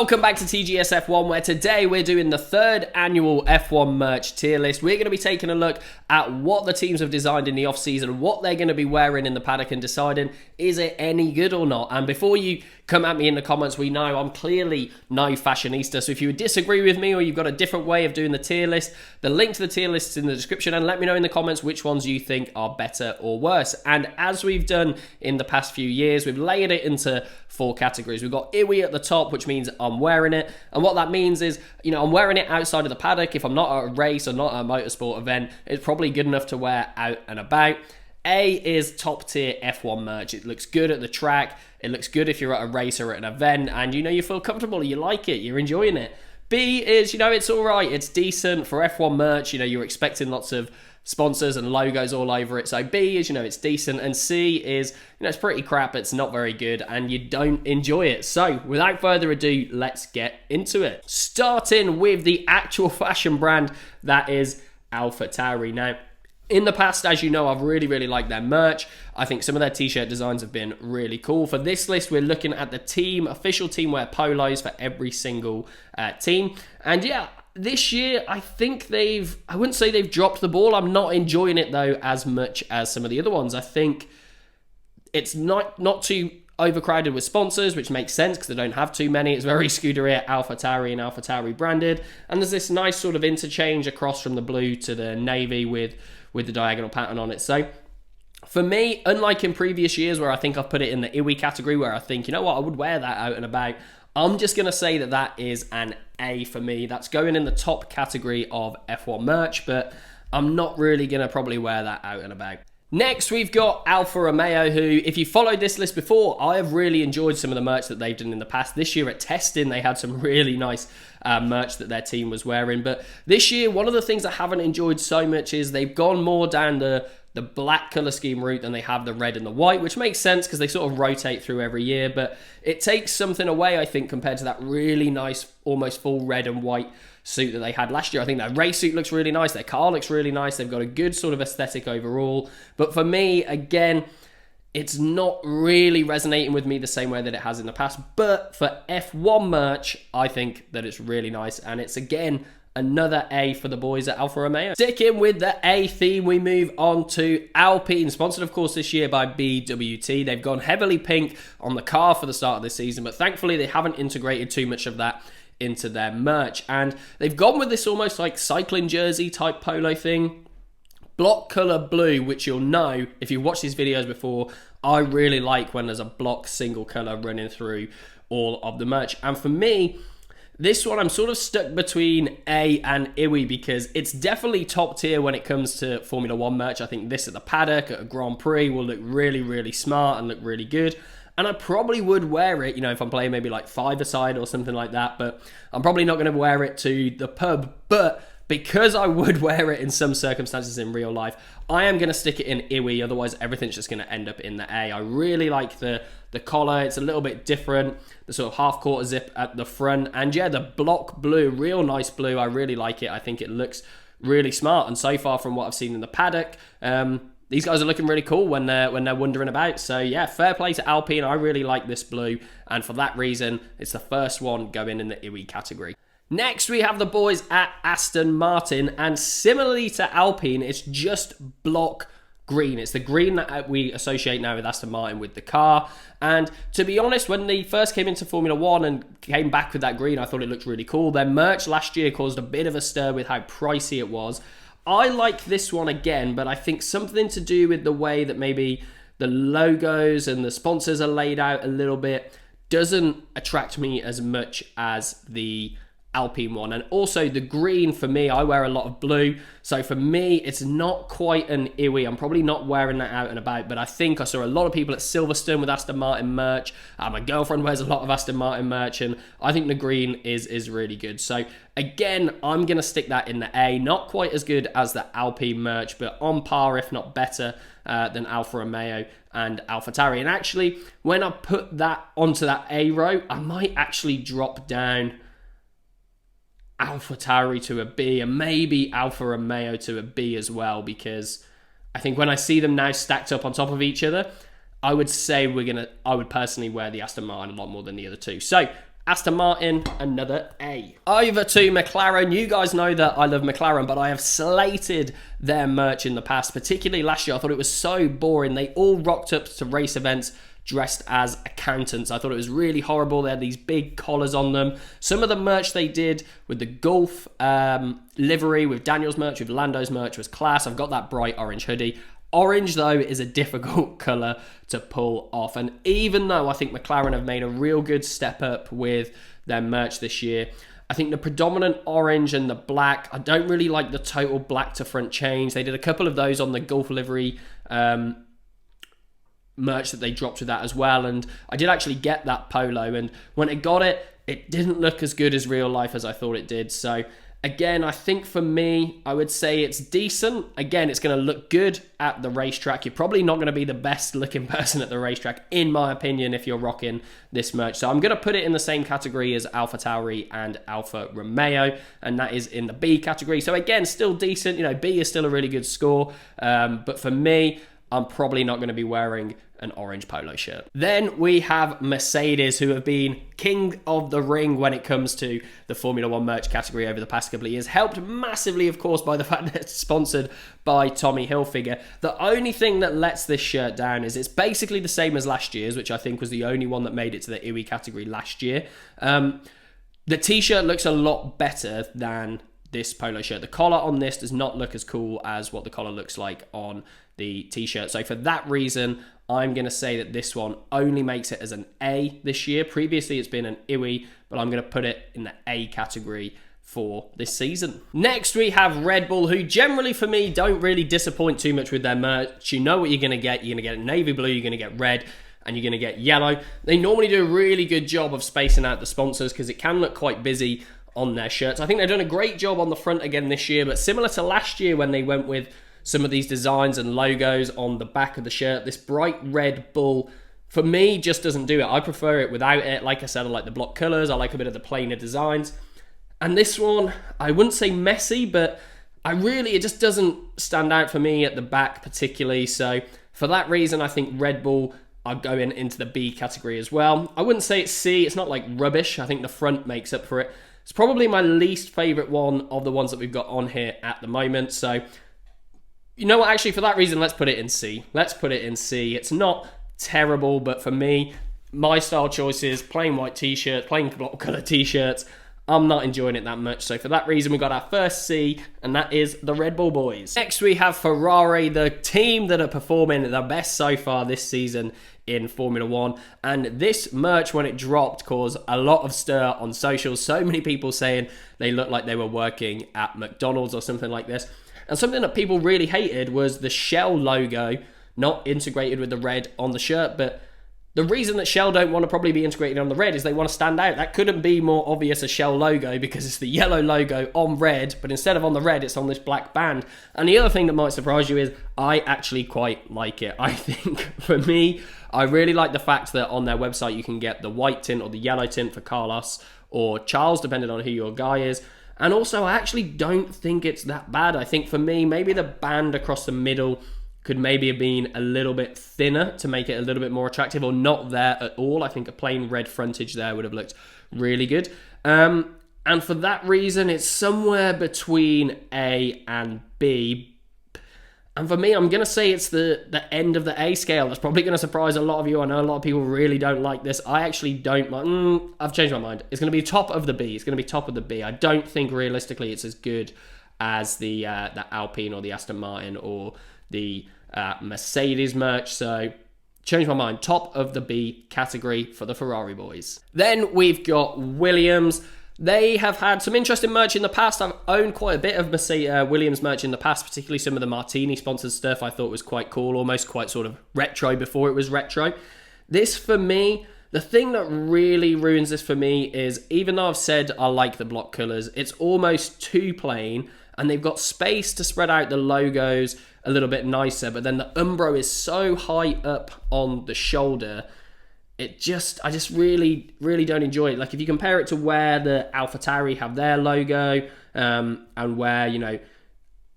Welcome back to TGS F1, where today we're doing the third annual F1 merch tier list. We're going to be taking a look at what the teams have designed in the off-season, what they're going to be wearing in the paddock, and deciding is it any good or not. And before you come at me in the comments, we know I'm clearly no fashionista, so if you disagree with me or you've got a different way of doing the tier list, the link to the tier list is in the description, and let me know in the comments which ones you think are better or worse. And as we've done in the past few years, we've layered it into 4 categories. We've got Eerie at the top, which means I'm wearing it, and what that means is, you know, I'm wearing it outside of the paddock. If I'm not at a race or not at a motorsport event, it's probably good enough to wear out and about. A is top tier F1 merch. It looks good at the track, it looks good if you're at a race or at an event, and you know, you feel comfortable, you like it, you're enjoying it. B is, you know, it's alright, it's decent for F1 merch. You know, you're expecting lots of sponsors and logos all over it. So B is, you know, it's decent, and C is, you know, it's pretty crap, it's not very good, and you don't enjoy it. So without further ado, let's get into it. Starting with the actual fashion brand that is AlphaTauri. Now, in the past, as you know, I've really liked their merch. I think some of their t-shirt designs have been really cool. For this list, we're looking at the official team wear polos for every single team. And yeah, this year, I think I wouldn't say they've dropped the ball. I'm not enjoying it, though, as much as some of the other ones. I think it's not too overcrowded with sponsors, which makes sense because they don't have too many. It's very Scuderia, AlphaTauri, and AlphaTauri branded. And there's this nice sort of interchange across from the blue to the navy with the diagonal pattern on it. So for me, unlike in previous years where I think I've put it in the Iwi category, where I think, you know what, I would wear that out and about, I'm just going to say that is an A for me. That's going in the top category of F1 merch, but I'm not really going to probably wear that out and about. Next, we've got Alfa Romeo, who, if you followed this list before, I have really enjoyed some of the merch that they've done in the past. This year at testing, they had some really nice merch that their team was wearing. But this year, one of the things I haven't enjoyed so much is they've gone more down the black colour scheme route than they have the red and the white, which makes sense because they sort of rotate through every year. But it takes something away, I think, compared to that really nice, almost full red and white suit that they had last year. I think their race suit looks really nice, their car looks really nice, they've got a good sort of aesthetic overall. But for me, again, it's not really resonating with me the same way that it has in the past. But for F1 merch, I think that it's really nice, and it's, again, another A for the boys at Alfa Romeo. Sticking with the A theme, we move on to Alpine, sponsored of course this year by BWT. They've gone heavily pink on the car for the start of this season, but thankfully they haven't integrated too much of that into their merch, and they've gone with this almost like cycling jersey type polo thing, block color blue, which you'll know if you watched these videos before, I really like when there's a block single color running through all of the merch. And for me, this one, I'm sort of stuck between A and Iwi, because it's definitely top tier when it comes to Formula 1 merch. I think this at the paddock at a Grand Prix will look really smart and look really good. And I probably would wear it, you know, if I'm playing maybe like five-a-side or something like that. But I'm probably not going to wear it to the pub. But because I would wear it in some circumstances in real life, I am going to stick it in Iwi. Otherwise, everything's just going to end up in the A. I really like the collar. It's a little bit different. The sort of half-quarter zip at the front. And yeah, the block blue, real nice blue. I really like it. I think it looks really smart. And so far from what I've seen in the paddock, these guys are looking really cool when they're wandering about. So yeah, fair play to Alpine. I really like this blue, and for that reason, it's the first one going in the Iwi category. Next, we have the boys at Aston Martin, and similarly to Alpine, it's just block green. It's the green that we associate now with Aston Martin with the car. And to be honest, when they first came into Formula 1 and came back with that green, I thought it looked really cool. Their merch last year caused a bit of a stir with how pricey it was. I like this one again, but I think something to do with the way that maybe the logos and the sponsors are laid out a little bit doesn't attract me as much as the Alpine one. And also the green, for me, I wear a lot of blue, so for me it's not quite an Iwi. I'm probably not wearing that out and about, but I think I saw a lot of people at Silverstone with Aston Martin merch. My girlfriend wears a lot of Aston Martin merch, and I think the green is really good. So again, I'm going to stick that in the A. Not quite as good as the Alpine merch, but on par, if not better, than Alfa Romeo and AlphaTauri. And actually, when I put that onto that A row, I might actually drop down AlphaTauri to a B, and maybe Alfa Romeo to a B as well, because I think when I see them now stacked up on top of each other, I would say I would personally wear the Aston Martin a lot more than the other two. So Aston Martin, another A. Over to McLaren. You guys know that I love McLaren, but I have slated their merch in the past, particularly last year. I thought it was so boring. They all rocked up to race events dressed as accountants. I thought it was really horrible. They had these big collars on them. Some of the merch they did with the Gulf livery, with Daniel's merch, with Lando's merch was class. I've got that bright orange hoodie. Orange, though, is a difficult colour to pull off. And even though I think McLaren have made a real good step up with their merch this year, I think the predominant orange and the black, I don't really like the total black to front change. They did a couple of those on the Gulf livery merch that they dropped with that as well. And I did actually get that polo. And when I got it, it didn't look as good as real life as I thought it did. So again, I think for me, I would say it's decent. Again, it's going to look good at the racetrack. You're probably not going to be the best looking person at the racetrack, in my opinion, if you're rocking this merch. So I'm going to put it in the same category as Alfa Tauri and Alfa Romeo, and that is in the B category. So again, still decent. You know, B is still a really good score. But for me, I'm probably not going to be wearing an orange polo shirt. Then we have Mercedes, who have been king of the ring when it comes to the Formula One merch category over the past couple of years. Helped massively, of course, by the fact that it's sponsored by Tommy Hilfiger. The only thing that lets this shirt down is it's basically the same as last year's, which I think was the only one that made it to the Eerie category last year. The t-shirt looks a lot better than this polo shirt. The collar on this does not look as cool as what the collar looks like on the t-shirt. So for that reason, I'm going to say that this one only makes it as an A this year. Previously, it's been an Eerie, but I'm going to put it in the A category for this season. Next, we have Red Bull, who generally, for me, don't really disappoint too much with their merch. You know what you're going to get. You're going to get navy blue, you're going to get red, and you're going to get yellow. They normally do a really good job of spacing out the sponsors because it can look quite busy on their shirts. I think they've done a great job on the front again this year, but similar to last year when they went with some of these designs and logos on the back of the shirt, this bright Red Bull, for me, just doesn't do it. I prefer it without it. Like I said, I like the block colours. I like a bit of the plainer designs. And this one, I wouldn't say messy, but it just doesn't stand out for me at the back particularly. So for that reason, I think Red Bull are going into the B category as well. I wouldn't say it's C. It's not like rubbish. I think the front makes up for it. It's probably my least favourite one of the ones that we've got on here at the moment. So, you know what? Actually, for that reason, let's put it in C. Let's put it in C. It's not terrible, but for me, my style choices, plain white t-shirts, plain block colour t-shirts, I'm not enjoying it that much. So for that reason, we got our first C, and that is the Red Bull boys. Next, we have Ferrari, the team that are performing the best so far this season in Formula One. And this merch, when it dropped, caused a lot of stir on socials. So many people saying they looked like they were working at McDonald's or something like this. And something that people really hated was the Shell logo not integrated with the red on the shirt. But the reason that Shell don't want to probably be integrated on the red is they want to stand out. That couldn't be more obvious a Shell logo because it's the yellow logo on red, but instead of on the red, it's on this black band. And the other thing that might surprise you is I actually quite like it. I think, for me, I really like the fact that on their website you can get the white tint or the yellow tint for Carlos or Charles, depending on who your guy is. And also, I actually don't think it's that bad. I think for me, maybe the band across the middle could maybe have been a little bit thinner to make it a little bit more attractive, or not there at all. I think a plain red frontage there would have looked really good. And for that reason, it's somewhere between A and B. And for me, I'm going to say it's the end of the A scale. That's probably going to surprise a lot of you. I know a lot of people really don't like this. I actually don't mind. I've changed my mind. It's going to be top of the B. It's going to be top of the B. I don't think realistically it's as good as the Alpine or the Aston Martin or the Mercedes merch. So change my mind. Top of the B category for the Ferrari boys. Then we've got Williams. They have had some interesting merch in the past. I've owned quite a bit of Williams merch in the past, particularly some of the Martini sponsored stuff I thought was quite cool, almost quite sort of retro before it was retro. This, for me, the thing that really ruins this for me is, even though I've said I like the block colours, it's almost too plain, and they've got space to spread out the logos a little bit nicer, but then the Umbro is so high up on the shoulder, I just really, really don't enjoy it. Like, if you compare it to where the Alfa Tauri have their logo, and where, you know,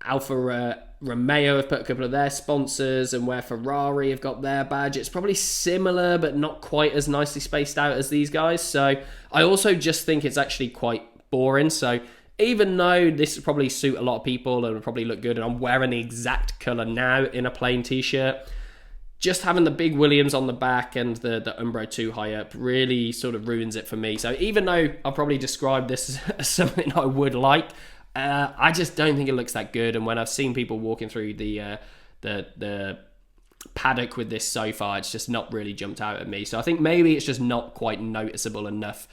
Alfa Romeo have put a couple of their sponsors, and where Ferrari have got their badge, it's probably similar but not quite as nicely spaced out as these guys. So I also just think it's actually quite boring. So even though this would probably suit a lot of people and would probably look good, and I'm wearing the exact colour now in a plain t-shirt, just having the big Williams on the back and the Umbro 2 high up really sort of ruins it for me. So even though I'll probably describe this as something I would like, I just don't think it looks that good. And when I've seen people walking through the paddock with this so far, it's just not really jumped out at me. So I think maybe it's just not quite noticeable enough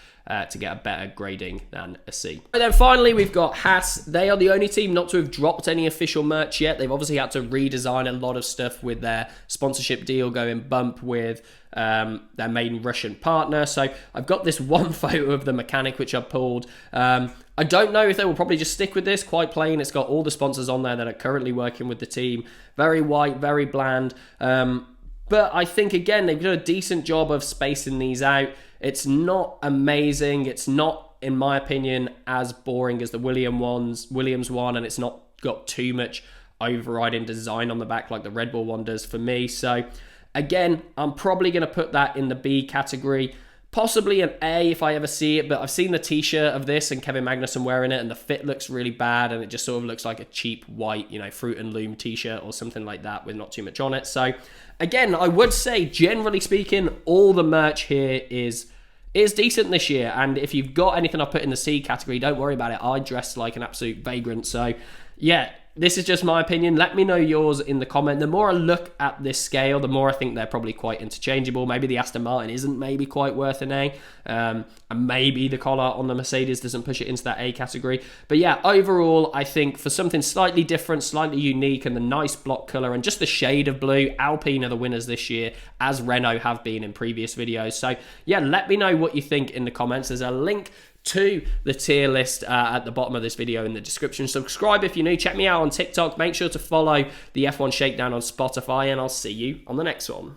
to get a better grading than a C. And then finally, we've got Haas. They are the only team not to have dropped any official merch yet. They've obviously had to redesign a lot of stuff with their sponsorship deal going bump with their main Russian partner. So I've got this one photo of the mechanic which I pulled. I don't know if they will probably just stick with this. Quite plain. It's got all the sponsors on there that are currently working with the team. Very white, very bland. But I think, again, they've done a decent job of spacing these out. It's not amazing. It's not, in my opinion, as boring as the Williams one, and it's not got too much overriding design on the back like the Red Bull one does for me. So, again, I'm probably going to put that in the B category. Possibly an A if I ever see it, but I've seen the t-shirt of this and Kevin Magnussen wearing it, and the fit looks really bad, and it just sort of looks like a cheap white, Fruit and Loom t-shirt or something like that with not too much on it. So, again, I would say, generally speaking, all the merch here is decent this year, and if you've got anything I put in the C category, don't worry about it. I dress like an absolute vagrant, so yeah. This is just my opinion. Let me know yours in the comment. The more I look at this scale, the more I think they're probably quite interchangeable. Maybe the Aston Martin isn't maybe quite worth an A. And maybe the collar on the Mercedes doesn't push it into that A category. But yeah, overall, I think for something slightly different, slightly unique, and the nice block colour and just the shade of blue, Alpine are the winners this year, as Renault have been in previous videos. So yeah, let me know what you think in the comments. There's a link to the tier list at the bottom of this video in the description. Subscribe if you're new. Check me out on TikTok. Make sure to follow the F1 Shakedown on Spotify, and I'll see you on the next one.